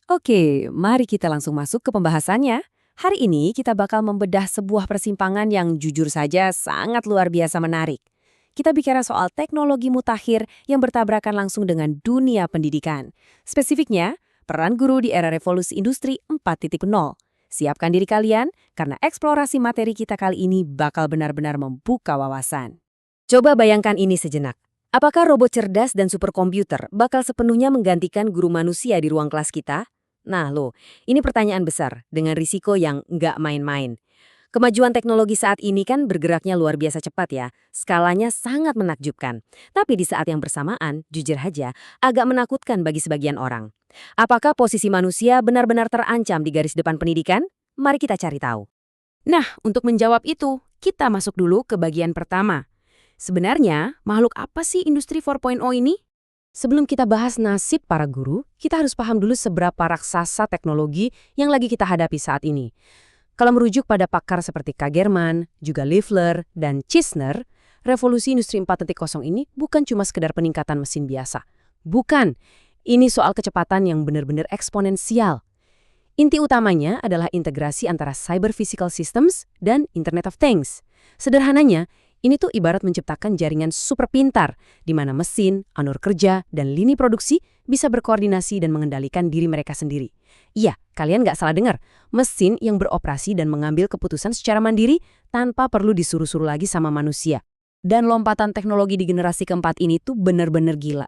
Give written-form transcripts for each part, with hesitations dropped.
Oke, mari kita langsung masuk ke pembahasannya. Hari ini kita bakal membedah sebuah persimpangan yang jujur saja sangat luar biasa menarik. Kita bicara soal teknologi mutakhir yang bertabrakan langsung dengan dunia pendidikan. Spesifiknya, peran guru di era revolusi industri 4.0. Siapkan diri kalian, karena eksplorasi materi kita kali ini bakal benar-benar membuka wawasan. Coba bayangkan ini sejenak. Apakah robot cerdas dan superkomputer bakal sepenuhnya menggantikan guru manusia di ruang kelas kita? Nah loh, ini pertanyaan besar dengan risiko yang nggak main-main. Kemajuan teknologi saat ini kan bergeraknya luar biasa cepat ya, skalanya sangat menakjubkan. Tapi di saat yang bersamaan, jujur aja, agak menakutkan bagi sebagian orang. Apakah posisi manusia benar-benar terancam di garis depan pendidikan? Mari kita cari tahu. Nah, untuk menjawab itu, kita masuk dulu ke bagian pertama. Sebenarnya, makhluk apa sih industri 4.0 ini? Sebelum kita bahas nasib para guru, kita harus paham dulu seberapa raksasa teknologi yang lagi kita hadapi saat ini. Kalau merujuk pada pakar seperti Kagerman, juga Loeffler, dan Chisner, revolusi industri 4.0 ini bukan cuma sekedar peningkatan mesin biasa. Bukan, ini soal kecepatan yang benar-benar eksponensial. Inti utamanya adalah integrasi antara cyber physical systems dan Internet of Things. Sederhananya, ini tuh ibarat menciptakan jaringan super pintar, di mana mesin, alur kerja, dan lini produksi bisa berkoordinasi dan mengendalikan diri mereka sendiri. Iya, kalian nggak salah dengar, mesin yang beroperasi dan mengambil keputusan secara mandiri tanpa perlu disuruh-suruh lagi sama manusia. Dan lompatan teknologi di generasi keempat ini tuh benar-benar gila.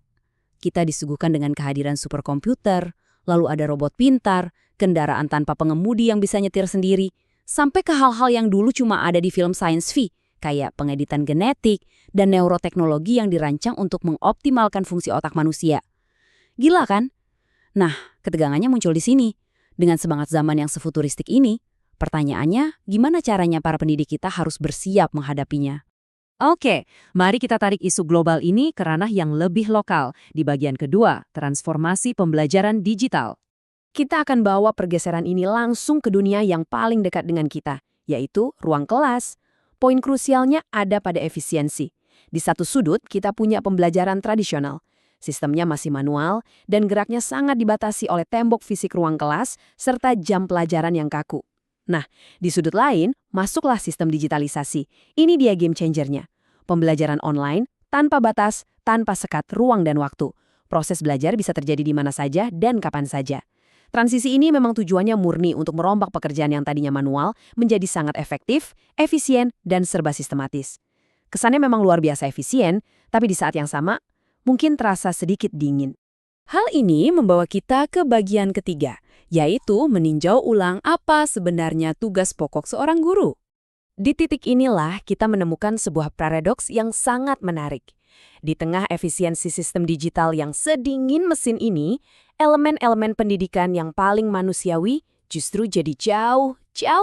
Kita disuguhkan dengan kehadiran superkomputer, lalu ada robot pintar, kendaraan tanpa pengemudi yang bisa nyetir sendiri, sampai ke hal-hal yang dulu cuma ada di film science fiction, kayak pengeditan genetik dan neuroteknologi yang dirancang untuk mengoptimalkan fungsi otak manusia. Gila kan? Nah, ketegangannya muncul di sini. Dengan semangat zaman yang sefuturistik ini, pertanyaannya, gimana caranya para pendidik kita harus bersiap menghadapinya? Oke, mari kita tarik isu global ini ke ranah yang lebih lokal. Di bagian kedua, transformasi pembelajaran digital. Kita akan bawa pergeseran ini langsung ke dunia yang paling dekat dengan kita, yaitu ruang kelas. Poin krusialnya ada pada efisiensi. Di satu sudut, kita punya pembelajaran tradisional. Sistemnya masih manual dan geraknya sangat dibatasi oleh tembok fisik ruang kelas serta jam pelajaran yang kaku. Nah, di sudut lain, masuklah sistem digitalisasi. Ini dia game changernya. Pembelajaran online, tanpa batas, tanpa sekat ruang dan waktu. Proses belajar bisa terjadi di mana saja dan kapan saja. Transisi ini memang tujuannya murni untuk merombak pekerjaan yang tadinya manual menjadi sangat efektif, efisien, dan serba sistematis. Kesannya memang luar biasa efisien, tapi di saat yang sama, mungkin terasa sedikit dingin. Hal ini membawa kita ke bagian ketiga, yaitu meninjau ulang apa sebenarnya tugas pokok seorang guru. Di titik inilah kita menemukan sebuah paradoks yang sangat menarik. Di tengah efisiensi sistem digital yang sedingin mesin ini, elemen-elemen pendidikan yang paling manusiawi justru jadi jauh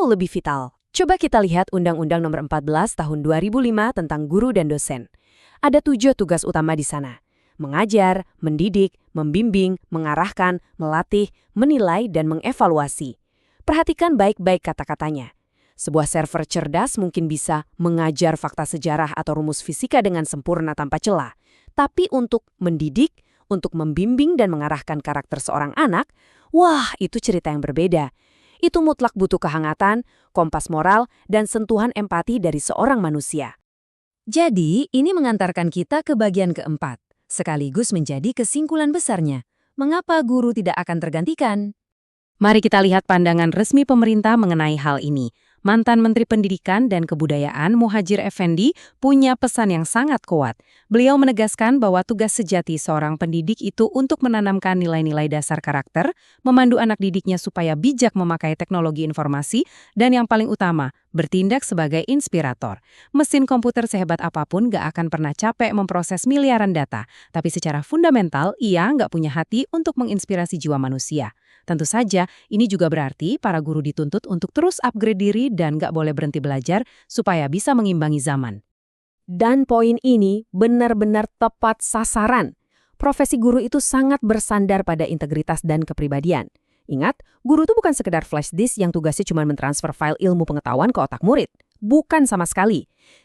lebih vital. Coba kita lihat Undang-Undang Nomor 14 Tahun 2005 tentang guru dan dosen. Ada 7 tugas utama di sana. Mengajar, mendidik, membimbing, mengarahkan, melatih, menilai, dan mengevaluasi. Perhatikan baik-baik kata-katanya. Sebuah server cerdas mungkin bisa mengajar fakta sejarah atau rumus fisika dengan sempurna tanpa celah. Tapi untuk mendidik, untuk membimbing dan mengarahkan karakter seorang anak, wah itu cerita yang berbeda. Itu mutlak butuh kehangatan, kompas moral, dan sentuhan empati dari seorang manusia. Jadi, ini mengantarkan kita ke bagian keempat, sekaligus menjadi kesimpulan besarnya. Mengapa guru tidak akan tergantikan? Mari kita lihat pandangan resmi pemerintah mengenai hal ini. Mantan Menteri Pendidikan dan Kebudayaan Muhadjir Effendi punya pesan yang sangat kuat. Beliau menegaskan bahwa tugas sejati seorang pendidik itu untuk menanamkan nilai-nilai dasar karakter, memandu anak didiknya supaya bijak memakai teknologi informasi, dan yang paling utama, bertindak sebagai inspirator. Mesin komputer sehebat apapun gak akan pernah capek memproses miliaran data, tapi secara fundamental ia gak punya hati untuk menginspirasi jiwa manusia. Tentu saja, ini juga berarti para guru dituntut untuk terus upgrade diri dan gak boleh berhenti belajar supaya bisa mengimbangi zaman. Dan poin ini benar-benar tepat sasaran. Profesi guru itu sangat bersandar pada integritas dan kepribadian. Ingat, guru itu bukan sekedar flash disk yang tugasnya cuma mentransfer file ilmu pengetahuan ke otak murid. Bukan sama sekali.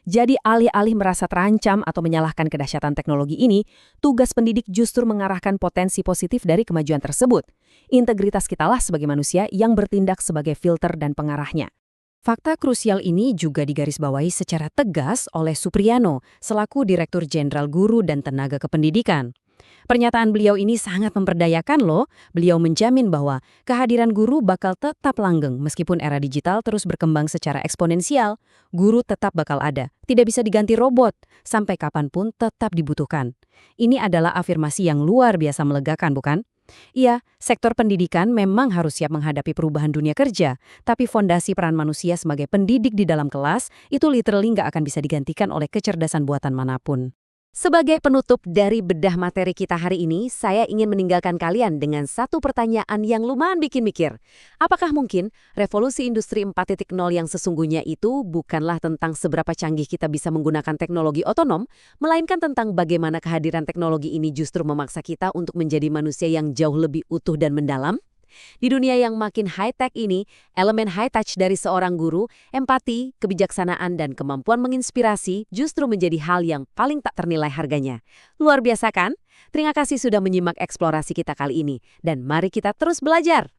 Jadi alih-alih merasa terancam atau menyalahkan kedahsyatan teknologi ini, tugas pendidik justru mengarahkan potensi positif dari kemajuan tersebut. Integritas kitalah sebagai manusia yang bertindak sebagai filter dan pengarahnya. Fakta krusial ini juga digarisbawahi secara tegas oleh Supriyano selaku Direktur Jenderal Guru dan Tenaga Kependidikan. Pernyataan beliau ini sangat memperdayakan loh. Beliau menjamin bahwa kehadiran guru bakal tetap langgeng meskipun era digital terus berkembang secara eksponensial. Guru tetap bakal ada, tidak bisa diganti robot, sampai kapanpun tetap dibutuhkan. Ini adalah afirmasi yang luar biasa melegakan, bukan? Iya, sektor pendidikan memang harus siap menghadapi perubahan dunia kerja, tapi fondasi peran manusia sebagai pendidik di dalam kelas itu literally nggak akan bisa digantikan oleh kecerdasan buatan manapun. Sebagai penutup dari bedah materi kita hari ini, saya ingin meninggalkan kalian dengan satu pertanyaan yang lumayan bikin mikir. Apakah mungkin revolusi industri 4.0 yang sesungguhnya itu bukanlah tentang seberapa canggih kita bisa menggunakan teknologi otonom, melainkan tentang bagaimana kehadiran teknologi ini justru memaksa kita untuk menjadi manusia yang jauh lebih utuh dan mendalam? Di dunia yang makin high-tech ini, elemen high-touch dari seorang guru, empati, kebijaksanaan, dan kemampuan menginspirasi justru menjadi hal yang paling tak ternilai harganya. Luar biasa kan? Terima kasih sudah menyimak eksplorasi kita kali ini, dan mari kita terus belajar.